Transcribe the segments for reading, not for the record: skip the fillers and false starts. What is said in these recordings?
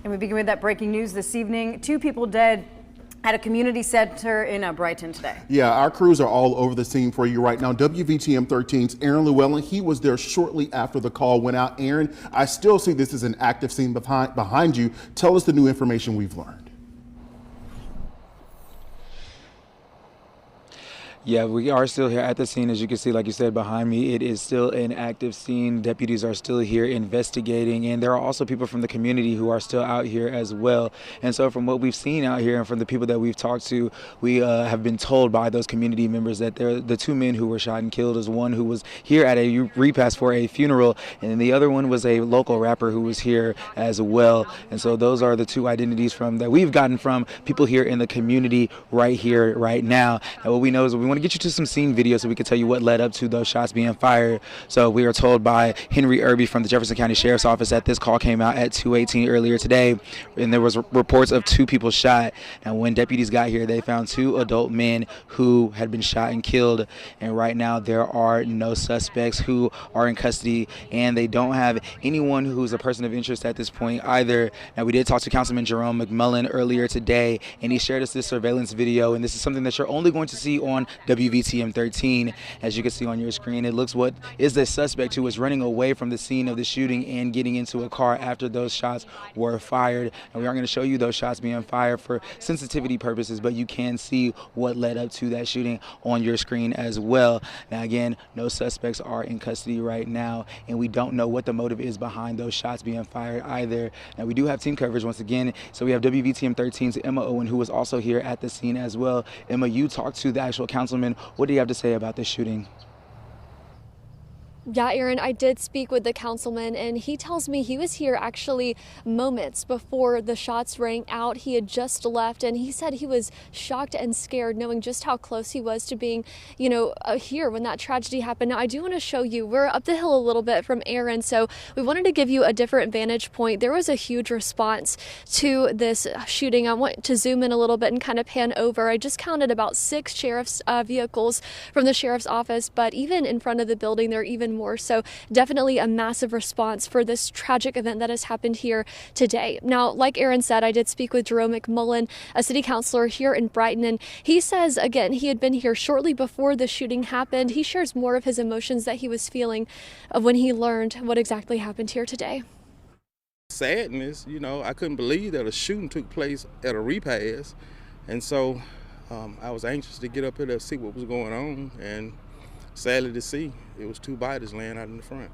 And we begin with that breaking news this evening. 2 people dead at a community center in Brighton today. Yeah, our crews are all over the scene for you right now. WVTM 13's Aaron Llewellyn, he was there shortly after the call went out. Aaron, I still see this as an active scene behind you. Tell us the new information we've learned. Yeah, we are still here at the scene. As you can see, like you said, behind me, it is still an active scene. Deputies are still here investigating, and there are also people from the community who are still out here as well. And so from what we've seen out here and from the people that we've talked to, we have been told by those community members that the 2 men who were shot and killed is one who was here at a repast for a funeral, and the other one was a local rapper who was here as well. And so those are the 2 identities that we've gotten from people here in the community right here, right now. And what we know is we want to get you to some scene video so we can tell you what led up to those shots being fired. So we are told by Henry Irby from the Jefferson County Sheriff's Office that this call came out at 2:18 earlier today, and there was reports of 2 people shot. And when deputies got here, they found 2 adult men who had been shot and killed. And right now there are no suspects who are in custody, and they don't have anyone who's a person of interest at this point either. Now, we did talk to Councilman Jerome McMullen earlier today, and he shared us this surveillance video, and this is something that you're only going to see on WVTM 13. As you can see on your screen, it looks what is the suspect who was running away from the scene of the shooting and getting into a car after those shots were fired. And we aren't going to show you those shots being fired for sensitivity purposes, but you can see what led up to that shooting on your screen as well. Now, again, no suspects are in custody right now, and we don't know what the motive is behind those shots being fired either. Now, we do have team coverage once again, so we have WVTM 13's Emma Owen, who was also here at the scene as well. Emma, you talked to the actual councilman. What do you have to say about this shooting? Yeah, Aaron, I did speak with the councilman, and he tells me he was here actually moments before the shots rang out. He had just left, and he said he was shocked and scared knowing just how close he was to being, here when that tragedy happened. Now, I do want to show you, we're up the hill a little bit from Aaron, so we wanted to give you a different vantage point. There was a huge response to this shooting. I want to zoom in a little bit and kind of pan over. I just counted about 6 sheriff's vehicles from the sheriff's office, but even in front of the building, there are even more. So definitely a massive response for this tragic event that has happened here today. Now, like Aaron said, I did speak with Jerome McMullen, a city councilor here in Brighton, and he says, again, he had been here shortly before the shooting happened. He shares more of his emotions that he was feeling of when he learned what exactly happened here today. Sadness, I couldn't believe that a shooting took place at a repast, and so I was anxious to get up here to see what was going on, and sadly to see, it was 2 bodies laying out in the front.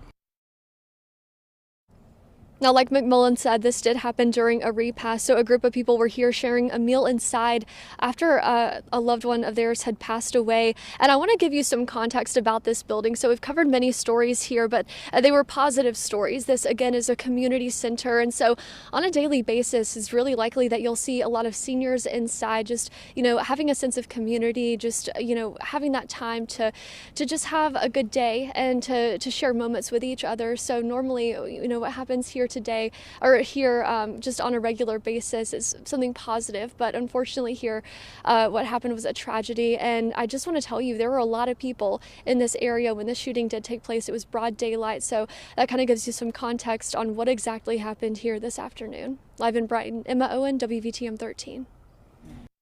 Now, like McMullen said, this did happen during a repast. So a group of people were here sharing a meal inside after a loved one of theirs had passed away. And I want to give you some context about this building. So we've covered many stories here, but they were positive stories. This, again, is a community center. And so on a daily basis, it's really likely that you'll see a lot of seniors inside, just, having a sense of community, just, having that time to just have a good day and to share moments with each other. So normally, what happens here today or here just on a regular basis is something positive, but unfortunately here what happened was a tragedy. And I just want to tell you, there were a lot of people in this area when this shooting did take place. It was broad daylight, so that kind of gives you some context on what exactly happened here this afternoon. Live in Brighton, Emma Owen, WVTM 13.